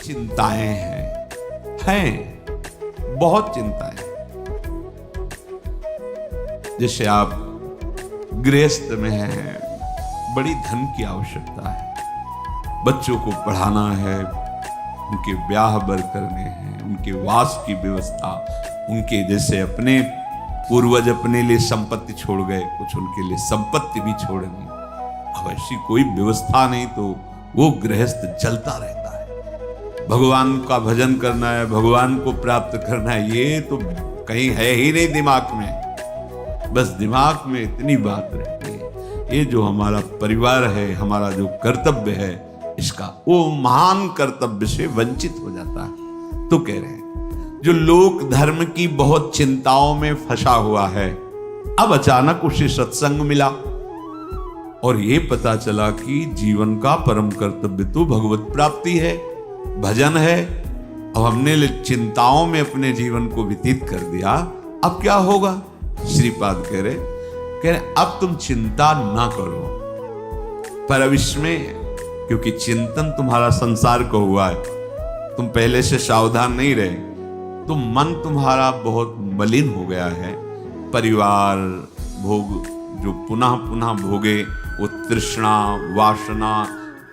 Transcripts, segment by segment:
चिंताएं हैं बहुत चिंताएं। जैसे आप गृहस्थ में हैं, बड़ी धन की आवश्यकता है, बच्चों को पढ़ाना है, उनके ब्याह बर करने हैं, उनके वास की व्यवस्था, उनके जैसे अपने पूर्वज अपने लिए संपत्ति छोड़ गए, कुछ उनके लिए संपत्ति भी छोड़नी। अब ऐसी कोई व्यवस्था नहीं तो वो गृहस्थ जलता रहता है। भगवान का भजन करना है, भगवान को प्राप्त करना है, ये तो कहीं है ही नहीं दिमाग में। बस दिमाग में इतनी बात रहती है, ये जो हमारा परिवार है, हमारा जो कर्तव्य है, इसका वो महान कर्तव्य से वंचित हो जाता है। तो कह रहे हैं जो लोक धर्म की बहुत चिंताओं में फंसा हुआ है, अब अचानक उसे सत्संग मिला और ये पता चला कि जीवन का परम कर्तव्य तो भगवत प्राप्ति है, भजन है। अब हमने चिंताओं में अपने जीवन को व्यतीत कर दिया, अब क्या होगा? श्रीपाद कह रहे अब तुम चिंता ना करो, पर अब इसमें क्योंकि चिंतन तुम्हारा संसार को हुआ है, तुम पहले से सावधान नहीं रहे, तो मन तुम्हारा बहुत मलिन हो गया है। परिवार भोग जो पुनः पुनः भोगे, वो तृष्णा, वासना,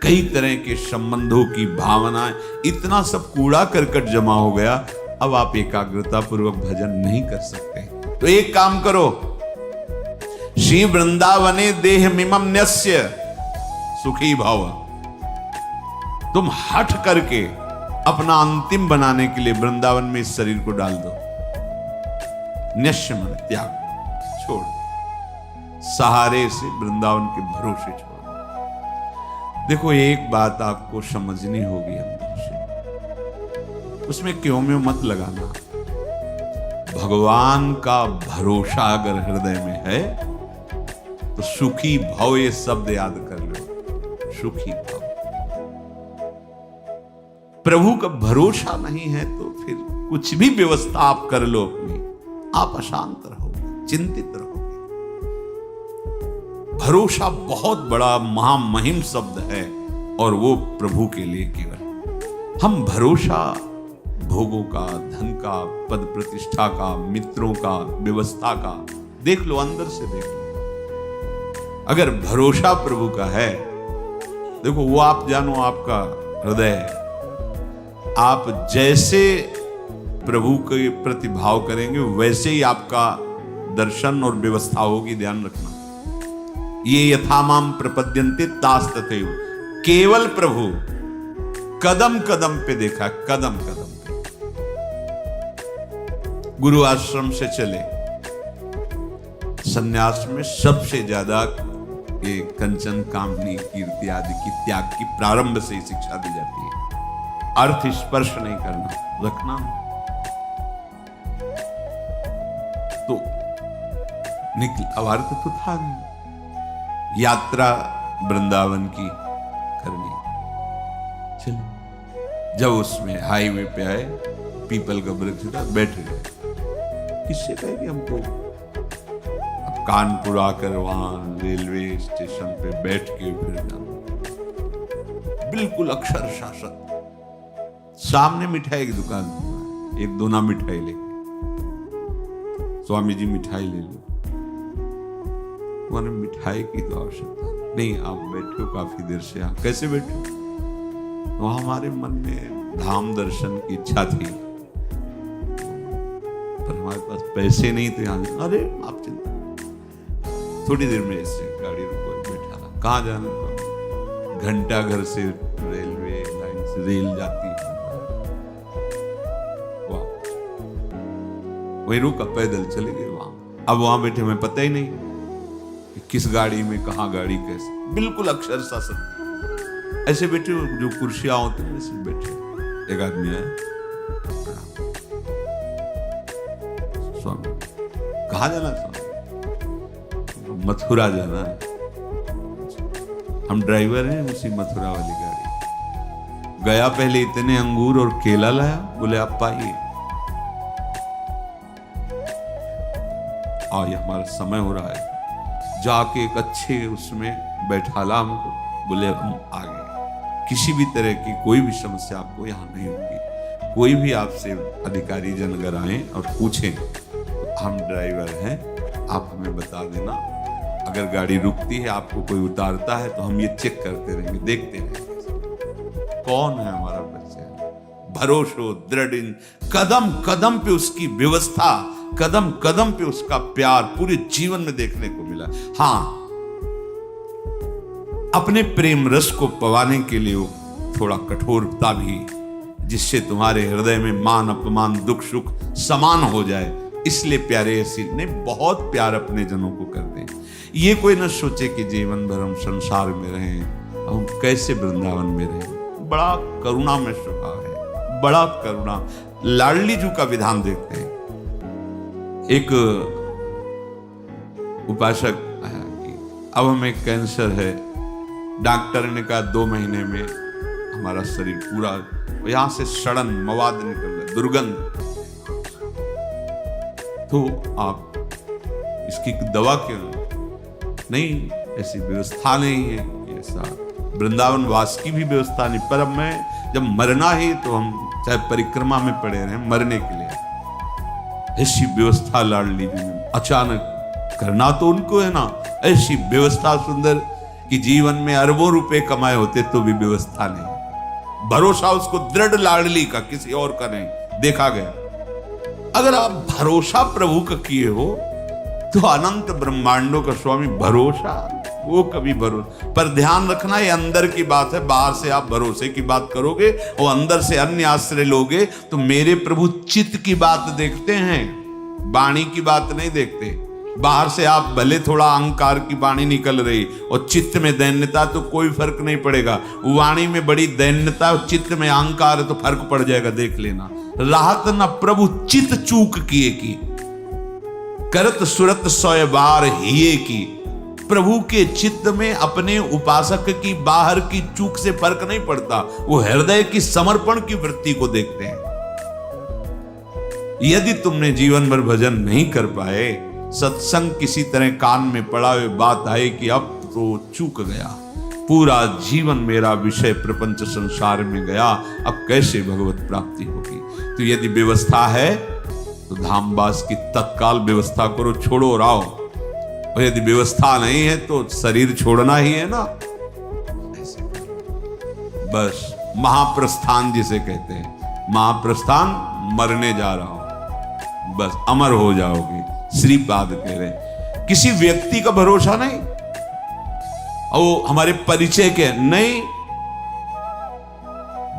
कई तरह के संबंधों की भावनाएं, इतना सब कूड़ा करकट जमा हो गया। अब आप एकाग्रता पूर्वक भजन नहीं कर सकते। तो एक काम करो, श्री वृंदावने देह मिमम न्यस्य सुखी भाव। तुम हट करके अपना अंतिम बनाने के लिए वृंदावन में इस शरीर को डाल दो। न्यस्य मन त्याग, छोड़, सहारे से वृंदावन के भरोसे छोड़। देखो एक बात आपको समझनी होगी अंदर से, उसमें क्यों में मत लगाना। भगवान का भरोसा अगर हृदय में है तो सुखी भाव, ये शब्द याद कर लो, सुखी भाव। प्रभु का भरोसा नहीं है तो फिर कुछ भी व्यवस्था आप कर लो अपनी, आप अशांत रहोगे, चिंतित रहोगे। भरोसा बहुत बड़ा महामहिम शब्द है और वो प्रभु के लिए केवल। हम भरोसा भोगों का, धन का, पद प्रतिष्ठा का, मित्रों का, व्यवस्था का देख लो, अंदर से देख लो। अगर भरोसा प्रभु का है, देखो वो आप जानो, आपका हृदय है, आप जैसे प्रभु के प्रति भाव करेंगे वैसे ही आपका दर्शन और व्यवस्था होगी। ध्यान रखना, ये यथामाम प्रपद्यन्ते तास तथैव। केवल प्रभु कदम कदम पे देखा, कदम कदम पे। गुरु आश्रम से चले, संन्यास में सबसे ज्यादा ये कंचन, कामनी, कीर्ति आदि की त्याग की प्रारंभ से ही शिक्षा दी जाती है। अर्थ स्पर्श नहीं करना, रखना। तो निकल, अब अर्थ तो था नहीं, यात्रा वृंदावन की करनी। चलो, जब उसमें हाईवे पे आए, पीपल का वृक्ष था, बैठ गए। किससे कहेंगे हमको? अब कानपुर आकर वहां रेलवे स्टेशन पे बैठ के फिर जाना, बिल्कुल अक्षर शासन। सामने मिठाई की दुकान, एक दोना मिठाई लेके, स्वामी जी मिठाई ले लो। उन्होंने मिठाई की तो आवश्यकता नहीं, आप बैठे हो काफी देर से, आप कैसे बैठे? तो हमारे मन में धाम दर्शन की इच्छा थी, पर हमारे पास पैसे नहीं थे। अरे आप चिंता, थोड़ी देर में इससे गाड़ी रुको, बैठा रहा। कहाँ जाना? घंटा घर से रेलवे लाइन से रेल जाती है, वही रुका, पैदल चले गए वहां। अब वहां बैठे, हमें पता ही नहीं कि किस गाड़ी में, कहां गाड़ी, कैसे, बिल्कुल अक्षर शासन। ऐसे बैठे जो कुर्सियां होती हैं वैसे बैठे। एक आदमी आया, स्वामी कहाँ जाना? स्वामी मथुरा जाना है। हम ड्राइवर हैं उसी मथुरा वाली गाड़ी। गया, पहले इतने अंगूर और केला लाया, बोले आप पाइए, ये हमारा समय हो रहा है। जाके एक अच्छे उसमें बैठाला हमको, बोले हम आ गए। किसी भी तरह की कोई भी समस्या आपको यहाँ नहीं होगी। कोई भी आपसे अधिकारी जन अगर आए और पूछें तो हम ड्राइवर हैं, आप हमें बता देना। अगर गाड़ी रुकती है, आपको कोई उतारता है, तो हम ये चेक करते रहेंगे, देखते रहेंगे कौन है हमारा बच्चा। भरोसो दृढ़, कदम कदम पे उसकी व्यवस्था, कदम कदम पे उसका प्यार पूरे जीवन में देखने को मिला। हाँ, अपने प्रेम रस को पवाने के लिए वो थोड़ा कठोरता भी, जिससे तुम्हारे हृदय में मान अपमान दुख सुख समान हो जाए, इसलिए प्यारे ऐसी ने बहुत प्यार अपने जनों को करते हैं। ये कोई न सोचे कि जीवन भर हम संसार में रहें, हम कैसे वृंदावन में रहें। बड़ा करुणा में स्वभाव है, बड़ा करुणा। लाडली जी का विधान देखते हैं। एक उपासक आया कि अब हमें कैंसर है, डॉक्टर ने कहा 2 महीने में हमारा शरीर पूरा यहां से सड़न मवाद निकल रहा, दुर्गंध, तो आप इसकी दवा क्यों नहीं? ऐसी व्यवस्था नहीं है, ऐसा वृंदावन वास की भी व्यवस्था नहीं। पर अब मैं जब मरना ही, तो हम चाहे परिक्रमा में पड़े रहे, मरने के लिए ऐसी व्यवस्था लाडली जी ने अचानक करना तो उनको है ना, ऐसी व्यवस्था सुंदर कि जीवन में अरबों रुपए कमाए होते तो भी व्यवस्था नहीं। भरोसा उसको दृढ़ लाडली का, किसी और का नहीं। देखा गया, अगर आप भरोसा प्रभु का किए हो तो अनंत ब्रह्मांडों का स्वामी भरोसा, वो कभी भरोसा। पर ध्यान रखना, ये अंदर की बात है। बाहर से आप भरोसे की बात करोगे और अंदर से अन्य आश्रय लोगे, तो मेरे प्रभु चित्त की बात देखते हैं, वाणी की बात नहीं देखते। बाहर से आप भले थोड़ा अहंकार की वाणी निकल रही और चित्त में दैन्यता, तो कोई फर्क नहीं पड़ेगा। वाणी में बड़ी दैन्यता और चित्त में अहंकार है तो फर्क पड़ जाएगा, देख लेना। राहत न प्रभु चित्त चूक किए की, करत सुरत 100 बार हिये की। प्रभु के चित्त में अपने उपासक की बाहर की चूक से फर्क नहीं पड़ता, वो हृदय की समर्पण की वृत्ति को देखते हैं। यदि तुमने जीवन भर भजन नहीं कर पाए, सत्संग किसी तरह कान में पड़ा हुए बात आए कि अब तो चूक गया, पूरा जीवन मेरा विषय प्रपंच संसार में गया, अब कैसे भगवत प्राप्ति होगी। तो यदि व्यवस्था है तो धामवास की तत्काल व्यवस्था करो, छोड़ो और आओ। और यदि व्यवस्था नहीं है तो शरीर छोड़ना ही है ना। बस महाप्रस्थान जिसे कहते हैं, महाप्रस्थान, मरने जा रहा हूं, बस अमर हो जाओगे। श्रीपाद कह रहे, किसी व्यक्ति का भरोसा नहीं, और हमारे परिचय के नहीं।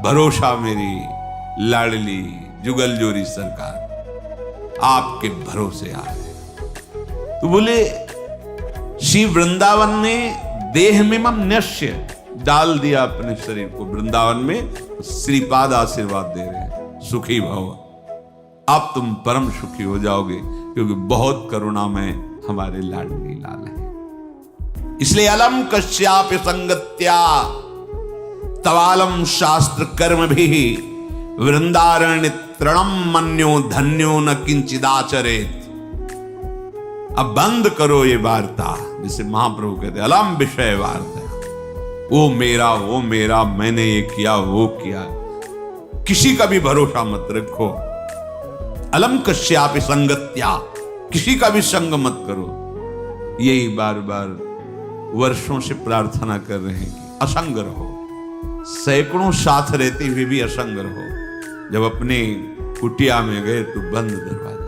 भरोसा मेरी लाडली जुगल जोरी सरकार, आपके भरोसे आ रहे। तो बोले श्री वृंदावन ने देह में मम नश्य डाल दिया अपने शरीर को वृंदावन में। श्रीपाद आशीर्वाद दे रहे हैं, सुखी भव, अब तुम परम सुखी हो जाओगे, क्योंकि बहुत करुणा में हमारे लाडली लाल हैं। इसलिए अलम कश्याप संगत्या तवालम शास्त्र कर्म भी वृंदारण्य तृणम मन्यो धन्यो न किंचिदाचरेत। अब बंद करो ये वार्ता, जिसे महाप्रभु कहते अलम विषय वार्ता, वो मेरा, मैंने ये किया वो किया। किसी का भी भरोसा मत रखो। अलम कश्यापि संगत्या, किसी का भी संग मत करो। यही बार बार वर्षों से प्रार्थना कर रहे हैं कि असंग रहो। सैकड़ों साथ रहते हुए भी असंग रहो। जब अपने कुटिया में गए तो बंद दरवाजा,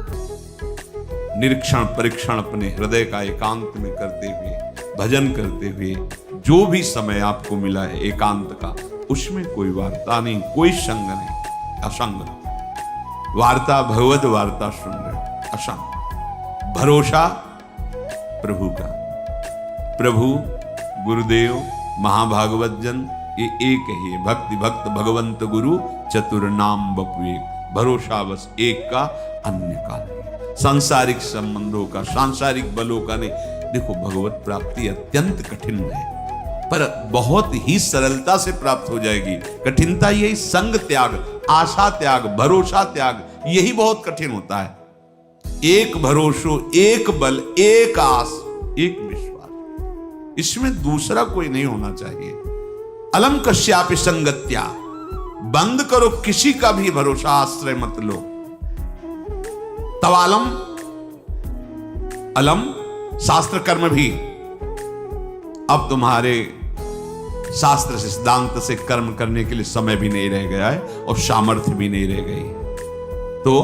निरीक्षण परीक्षण अपने हृदय का एकांत में करते हुए, भजन करते हुए, जो भी समय आपको मिला है एकांत का, उसमें कोई वार्ता नहीं, कोई संग नहीं, असंग रहो। वार्ता भगवत वार्ता सुन रहे, असंग। भरोसा प्रभु का, प्रभु गुरुदेव महाभागवत जन ये एक ही है। भक्ति भक्त भगवंत गुरु चतुर नाम बपु एक। भरोसा बस एक का, अन्य का नहीं। सांसारिक संबंधों का, सांसारिक बलों का नहीं। देखो भगवत प्राप्ति अत्यंत कठिन है, पर बहुत ही सरलता से प्राप्त हो जाएगी। कठिनता यही संग त्याग, आशा त्याग, भरोसा त्याग, यही बहुत कठिन होता है। एक भरोसो, एक बल, एक आस, एक विश्वास, इसमें दूसरा कोई नहीं होना चाहिए। अलम कश्यापि संगत्या, बंद करो किसी का भी भरोसा, आश्रय मत लो। तवालम अलम शास्त्र कर्म भी, अब तुम्हारे शास्त्र से सिद्धांत से कर्म करने के लिए समय भी नहीं रह गया है और सामर्थ्य भी नहीं रह गई। तो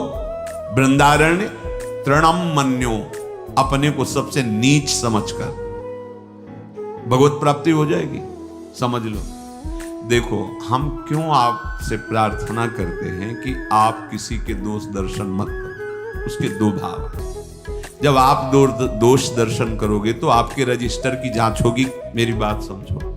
वृंदारण्य तृणम मन्यो, अपने को सबसे नीच समझकर भगवत प्राप्ति हो जाएगी, समझ लो। देखो हम क्यों आपसे प्रार्थना करते हैं कि आप किसी के दोष दर्शन मत करो, उसके दो भाव हैं। जब आप दोष दर्शन करोगे तो आपके रजिस्टर की जांच होगी। मेरी बात समझो,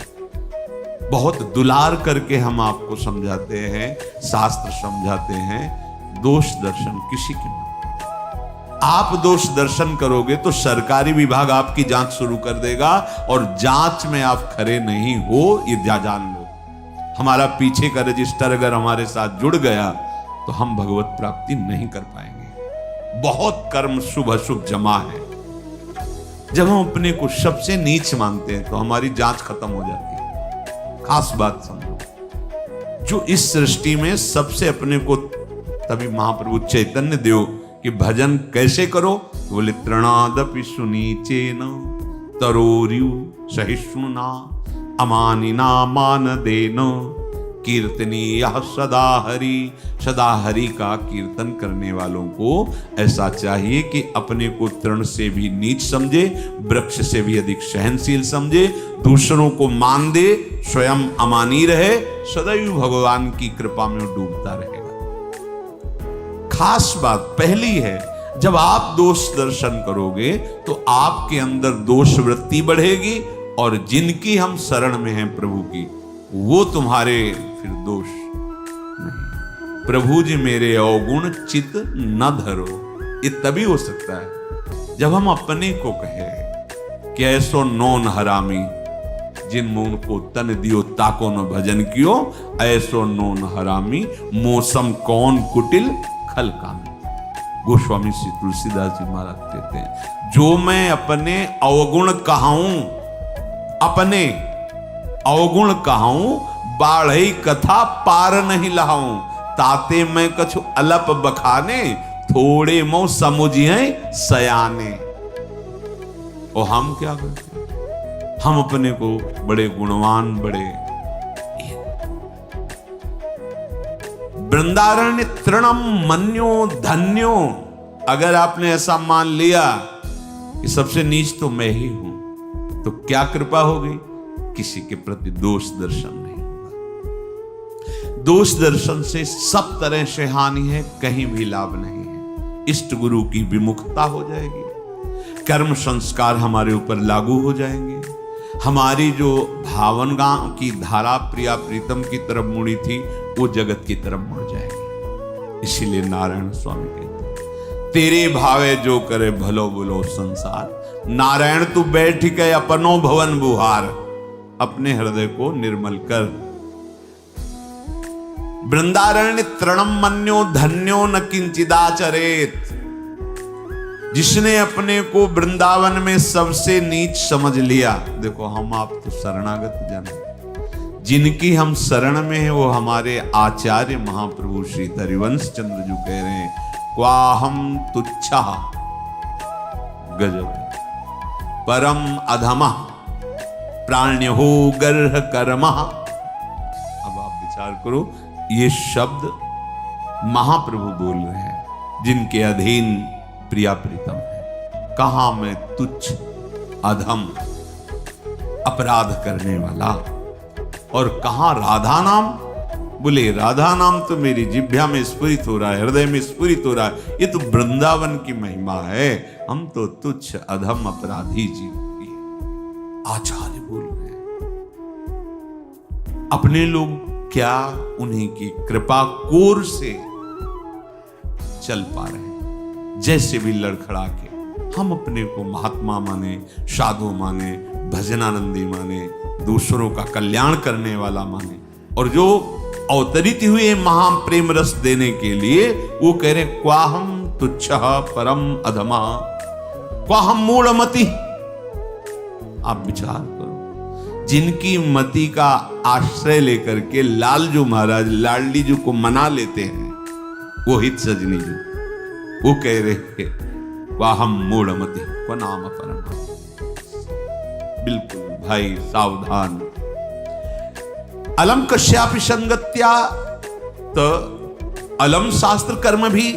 बहुत दुलार करके हम आपको समझाते हैं, शास्त्र समझाते हैं, दोष दर्शन किसी के मत। आप दोष दर्शन करोगे तो सरकारी विभाग आपकी जांच शुरू कर देगा, और जांच में आप खरे नहीं हो ये जान लो। हमारा पीछे का रजिस्टर अगर हमारे साथ जुड़ गया तो हम भगवत प्राप्ति नहीं कर पाएंगे। बहुत कर्म शुभ अशुभ जमा है। जब हम अपने को सबसे नीच मानते हैं तो हमारी जांच खत्म हो जाती है। खास बात समझो, जो इस सृष्टि में सबसे अपने को, तभी महाप्रभु चैतन्य देव कि भजन कैसे करो, बोले तृणादपि सुनीचेन तरोर्यु सहिष्णुना अमानिना मान देन कीर्तनीय सदा हरि। सदा हरि का कीर्तन करने वालों को ऐसा चाहिए कि अपने को तृण से भी नीच समझे, वृक्ष से भी अधिक सहनशील समझे, दूसरों को मान दे, स्वयं अमानी रहे, सदैव भगवान की कृपा में डूबता रहेगा। खास बात पहली है, जब आप दोष दर्शन करोगे तो आपके अंदर दोष वृत्ति बढ़ेगी, और जिनकी हम शरण में हैं प्रभु की, वो तुम्हारे फिर दोष नहीं। प्रभु जी मेरे अवगुण चित न धरो, ये तभी हो सकता है जब हम अपने को कहे कि ऐसो नौन हरामी, जिन मून को तन दियो ताको न भजन कियो, ऐसो नौन हरामी मौसम कौन कुटिल खल कामी। गोस्वामी श्री तुलसीदास जी महाराज कहते हैं, जो मैं अपने अवगुण कहाऊं, अपने अवगुण कहाऊं, बाढ़ई कथा पार नहीं लहाऊं, ताते मैं कछु अलप बखाने, थोड़े मो समुझिए सयाने। और हम क्या करते हैं, हम अपने को बड़े गुणवान, बड़े। वृंदारण्य तृणम मन्यो धन्यो, अगर आपने ऐसा मान लिया कि सबसे नीच तो मैं ही हूं, तो क्या कृपा होगी, किसी के प्रति दोष दर्शन नहीं होगा। दोष दर्शन से सब तरह से हानि है, कहीं भी लाभ नहीं है। इष्ट गुरु की विमुखता हो जाएगी, कर्म संस्कार हमारे ऊपर लागू हो जाएंगे, हमारी जो भावना की धारा प्रिया प्रीतम की तरफ मुड़ी थी वो जगत की तरफ मुड़ जाएगी। इसीलिए नारायण स्वामी कहते हैं, तेरे भावे जो करे भलो बोलो संसार, नारायण तू बैठ के अपनो भवन बुहार, अपने हृदय को निर्मल कर। वृंदारण्य तृणम मन्यो धन्यो न किंचिदाचरेत, जिसने अपने को वृंदावन में सबसे नीच समझ लिया। देखो हम आप तो शरणागत जन, जिनकी हम शरण में हैं वो हमारे आचार्य महाप्रभु श्री हरिवंश चंद्र जी कह रहे हैं, क्वाहम तुच्छा गजब परम अधमा प्राण्य हो गर्ह कर्मा। अब आप विचार करो, ये शब्द महाप्रभु बोल रहे हैं जिनके अधीन प्रिया प्रीतम है। कहां मैं तुच्छ अधम अपराध करने वाला, और कहां राधा नाम, बोले राधा नाम तो मेरी जिह्वा में स्फुरित हो रहा है, हृदय में स्फुरित हो रहा है, ये तो वृंदावन की महिमा है। हम तो तुच्छ अधम अपराधी जीव की आचार्य बोल रहे हैं। अपने लोग क्या उन्हीं की कृपा कोर से चल पा रहे हैं, जैसे भी लड़खड़ा के हम अपने को महात्मा माने, साधु माने, भजनानंदी माने, दूसरों का कल्याण करने वाला माने, और जो अवतरित हुए महाप्रेम रस देने के लिए वो कह रहे क्वाहम तुच्छः परम अधमा क्वाहम मूढ़मति। आप विचार करो, जिनकी मति का आश्रय लेकर के लालजू महाराज लाडली जी को मना लेते हैं, वो हित सजनी जी, वो कह रहे वाहम मूढ़मति को नाम परम। बिल्कुल भाई सावधान। अलम कश्यापि संगत्या, तो अलम शास्त्र कर्म भी।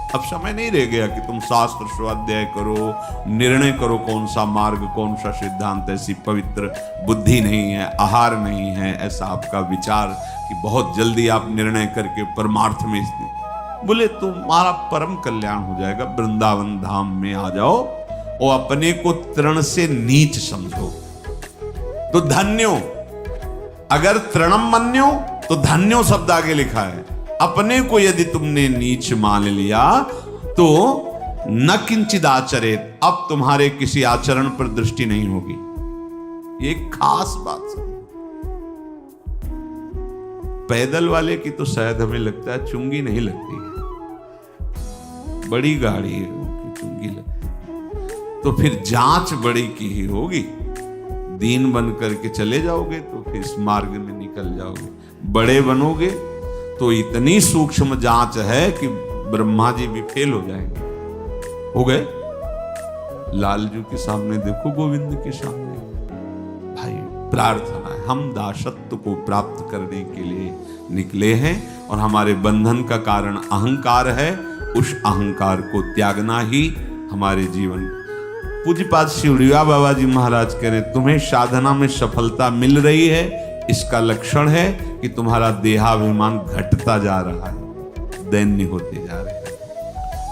अब समय नहीं रह गया कि तुम शास्त्र स्वाध्याय करो, निर्णय करो कौन सा मार्ग, कौन सा सिद्धांत। ऐसी पवित्र बुद्धि नहीं है, आहार नहीं है ऐसा आपका विचार कि बहुत जल्दी आप निर्णय करके परमार्थ में स्थित। बोले तुम्हारा परम कल्याण हो जाएगा, वृंदावन धाम में आ जाओ और अपने को तृण से नीच समझो तो धन्यो। अगर तृणम मन्यो तो धन्यो शब्द आगे लिखा है। अपने को यदि तुमने नीच मान लिया तो न किंचित आचरेत, अब तुम्हारे किसी आचरण पर दृष्टि नहीं होगी। ये खास बात है। पैदल वाले की तो शायद हमें लगता है चुंगी नहीं लगती है, बड़ी गाड़ी है उनकी चुंगी लगती है। तो फिर जांच बड़ी की ही होगी। दीन बन करके चले जाओगे तो फिर इस मार्ग में निकल जाओगे, बड़े बनोगे तो इतनी सूक्ष्म जांच है कि ब्रह्मा जी भी फेल हो जाएंगे। हो गए लालजू के सामने, देखो गोविंद के सामने। भाई प्रार्थना है, हम दासत्व को प्राप्त करने के लिए निकले हैं और हमारे बंधन का कारण अहंकार है। उस अहंकार को त्यागना ही हमारे जीवन। पूज्यपाद शिवड़िया बाबा जी महाराज कह रहे, तुम्हें साधना में सफलता मिल रही है, इसका लक्षण है कि तुम्हारा देहाभिमान घटता जा रहा है, दैन्य होते जा रहे हैं।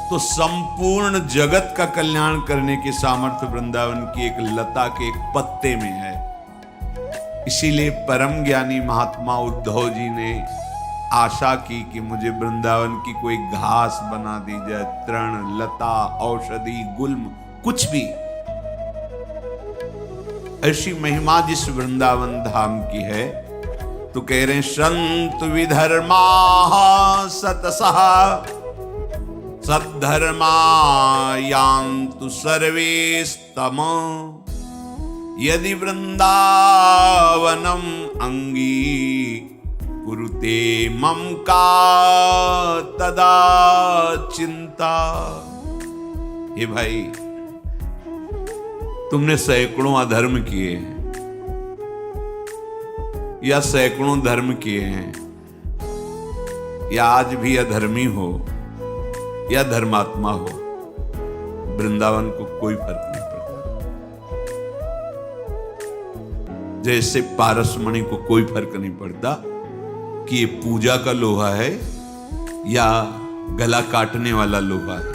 तो संपूर्ण जगत का कल्याण करने की सामर्थ्य वृंदावन की एक लता के एक पत्ते में है। इसीलिए परम ज्ञानी महात्मा उद्धव जी ने आशा की कि मुझे वृंदावन की कोई घास बना दी जाए, तृण, लता, औषधि, गुल्म, कुछ भी। ऐसी महिमा जिस वृंदावन धाम की है, तो कह रहे हैं संत विधर्मा सतसः सद्धर्मा यान्तु सर्वेस्तम, यदि वृंदावनम अंगी कुरुते मम का तदा चिंता। हे भाई, तुमने सैकड़ों अधर्म किए हैं या सैकड़ों धर्म किए हैं, या आज भी अधर्मी हो या धर्मात्मा हो, वृंदावन को कोई फर्क नहीं पड़ता। जैसे पारसमणि को कोई फर्क नहीं पड़ता कि ये पूजा का लोहा है या गला काटने वाला लोहा है,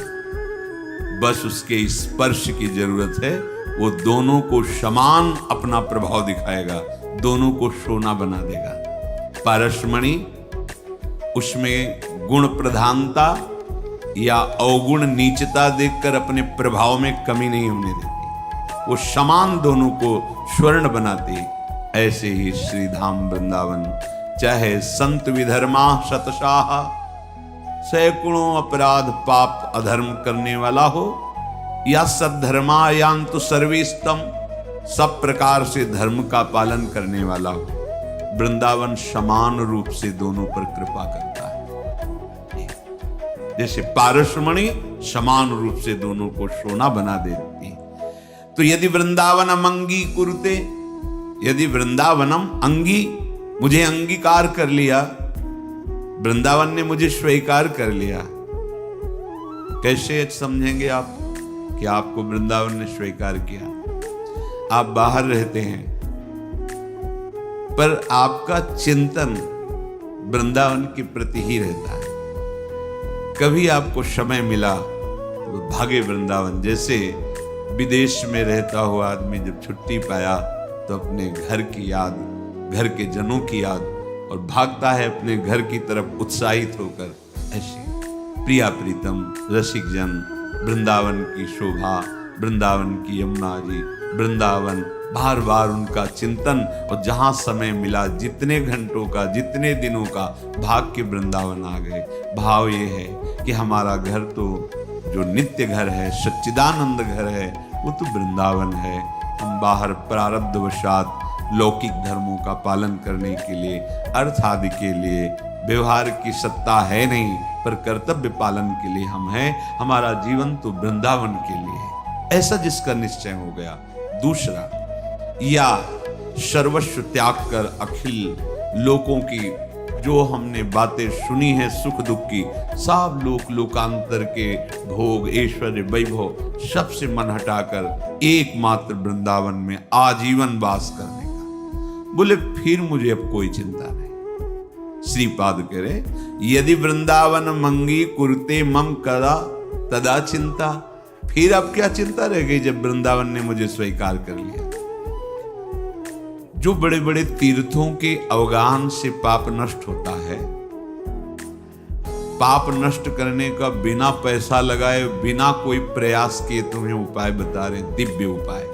बस उसके स्पर्श की जरूरत है। वो दोनों को समान अपना प्रभाव दिखाएगा, दोनों को सोना बना देगा। पारसमणि उसमें गुण प्रधानता या अवगुण नीचता देखकर अपने प्रभाव में कमी नहीं होने देती, वो समान दोनों को स्वर्ण बनाती। ऐसे ही श्री धाम वृंदावन, चाहे संत विधर्मा शतशाह, सैकड़ों अपराध पाप अधर्म करने वाला हो, या सद्धर्मायान्तु सर्वेस्तम, सब प्रकार से धर्म का पालन करने वाला हो, वृंदावन समान रूप से दोनों पर कृपा करता है। जैसे पारसमणि समान रूप से दोनों को सोना बना देती। तो यदि वृंदावनम अंगी कुरुते, यदि वृंदावनम अंगी, मुझे अंगीकार कर लिया, वृंदावन ने मुझे स्वीकार कर लिया। कैसे समझेंगे आप कि आपको वृंदावन ने स्वीकार किया? आप बाहर रहते हैं पर आपका चिंतन वृंदावन के प्रति ही रहता है। कभी आपको समय मिला तो भागे वृंदावन। जैसे विदेश में रहता हुआ आदमी जब छुट्टी पाया तो अपने घर की याद, घर के जनों की याद, और भागता है अपने घर की तरफ उत्साहित होकर। ऐसे प्रिया प्रीतम रसिक जन, वृंदावन की शोभा, वृंदावन की यमुना जी, वृंदावन, बार बार उनका चिंतन। और जहां समय मिला, जितने घंटों का, जितने दिनों का, भाग के वृंदावन आ गए। भाव ये है कि हमारा घर तो जो नित्य घर है, सच्चिदानंद घर है, वो तो वृंदावन है। हम बाहर प्रारब्धवशात लौकिक धर्मों का पालन करने के लिए, अर्थ आदि के लिए व्यवहार की सत्ता है नहीं, पर कर्तव्य पालन के लिए हम हैं। हमारा जीवन तो वृंदावन के लिए है, ऐसा जिसका निश्चय हो गया। दूसरा, या सर्वस्व त्याग कर अखिल लोकों की जो हमने बातें सुनी है सुख दुख की, सब लोकांतर के भोग ऐश्वर्य वैभव सबसे मन हटाकर एकमात्र वृंदावन में आजीवन वास करने का। बोले फिर मुझे अब कोई चिंता नहीं। श्रीपाद कह रहे, यदि वृंदावन मंगी कुरते मम कदा तदा चिंता। फिर अब क्या चिंता रह गई जब वृंदावन ने मुझे स्वीकार कर लिया। जो बड़े बड़े तीर्थों के अवगाहन से पाप नष्ट होता है, पाप नष्ट करने का बिना पैसा लगाए, बिना कोई प्रयास किए तुम्हें उपाय बता रहे, दिव्य उपाय।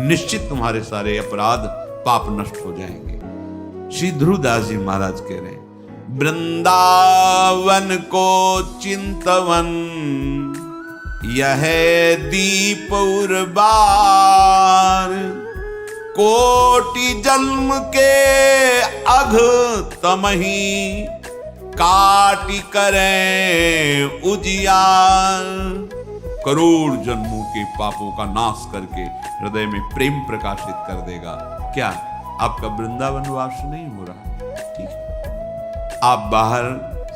निश्चित तुम्हारे सारे अपराध पाप नष्ट हो जाएंगे। श्री ध्रुवदास जी महाराज कह रहे हैं, वृंदावन को चिंतवन यह दीप उर्बार, कोटि जन्म के अघ तमही काटि करें उजियार। करोड़ जन्मों के पापों का नाश करके हृदय में प्रेम प्रकाशित कर देगा। क्या आपका वृंदावन वास नहीं हो रहा? ठीक है, आप बाहर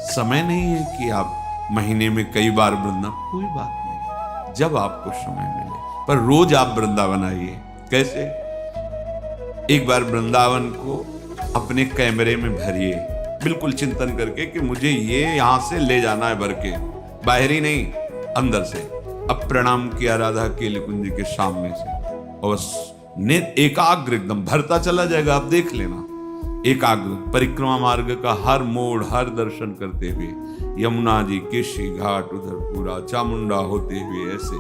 समय नहीं है कि आप महीने में कई बार वृंदावन, कोई बात नहीं, जब आपको समय मिले, पर रोज आप वृंदावन आइए। कैसे? एक बार वृंदावन को अपने कैमरे में भरिए, बिल्कुल चिंतन करके कि मुझे ये यहां से ले जाना है भर के, बाहरी नहीं, अंदर से। अब प्रणाम किया राधा केली कुंज के सामने से, और एकाग्र एकदम भरता चला जाएगा। आप देख लेना, एकाग्र परिक्रमा मार्ग का हर मोड़, हर दर्शन करते हुए, यमुना जी, केशी घाट, उधर पूरा चामुंडा होते हुए ऐसे।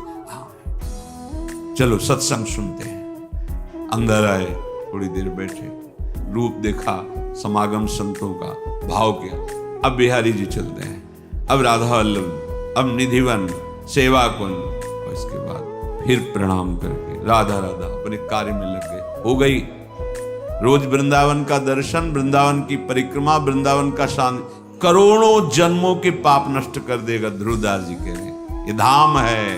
चलो सत्संग सुनते हैं। अंदर आए, थोड़ी देर बैठे, रूप देखा समागम संतों का, भाव किया। अब बिहारी जी चलते हैं, अब राधा वल्लभ, अब निधिवन, सेवा कुंज, और इसके बाद फिर प्रणाम करके राधा राधा अपने कार्य में लग गए। हो गई रोज वृंदावन का दर्शन, वृंदावन की परिक्रमा, वृंदावन का शांति करोड़ों जन्मों के पाप नष्ट कर देगा। ध्रुवदास जी कह रहे हैं, ये धाम है,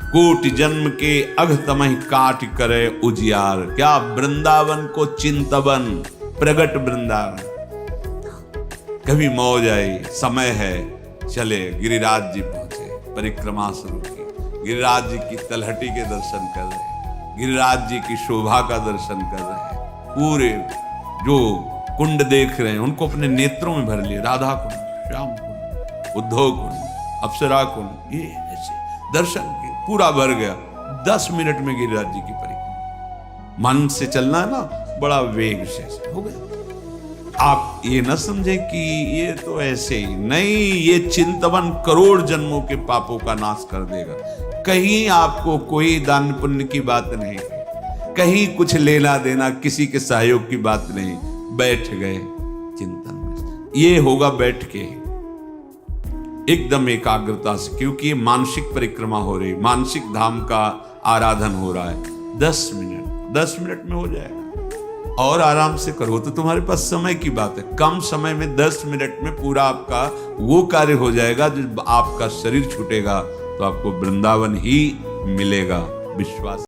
कोटि जन्म के अघ तमहि काट करे उजियार। क्या वृंदावन को चिंतवन, प्रगट वृंदावन। कभी मौज आई, समय है, चले गिरिराज जी पहुंचे, परिक्रमा शुरू की, गिरिराज जी की तलहटी के दर्शन कर रहे, गिरिराज जी की शोभा का दर्शन कर रहे, पूरे जो कुंड देख रहे हैं उनको अपने नेत्रों में भर लिए। राधा कुंड, श्याम कुंड, उद्धव कुंड, अप्सरा कुंड, ये ऐसे दर्शन किए, पूरा भर गया। 10 मिनट में गिरिराज जी की परिक्रमा। मन से चलना है ना, बड़ा वेग से हो गया। आप ये न समझे कि ये तो ऐसे ही नहीं, ये चिंतवन करोड़ जन्मों के पापों का नाश कर देगा। कहीं आपको कोई दान पुण्य की बात नहीं, कहीं कुछ लेना देना, किसी के सहयोग की बात नहीं। बैठ गए चिंतन में, ये होगा बैठ के एकदम एकाग्रता से, क्योंकि ये मानसिक परिक्रमा हो रही, मानसिक धाम का आराधन हो रहा है। 10 मिनट में हो जाएगा। और आराम से करो तो तुम्हारे पास समय की बात है, कम समय में 10 मिनट में पूरा आपका वो कार्य हो जाएगा। जब आपका शरीर छूटेगा तो आपको वृंदावन ही मिलेगा। विश्वास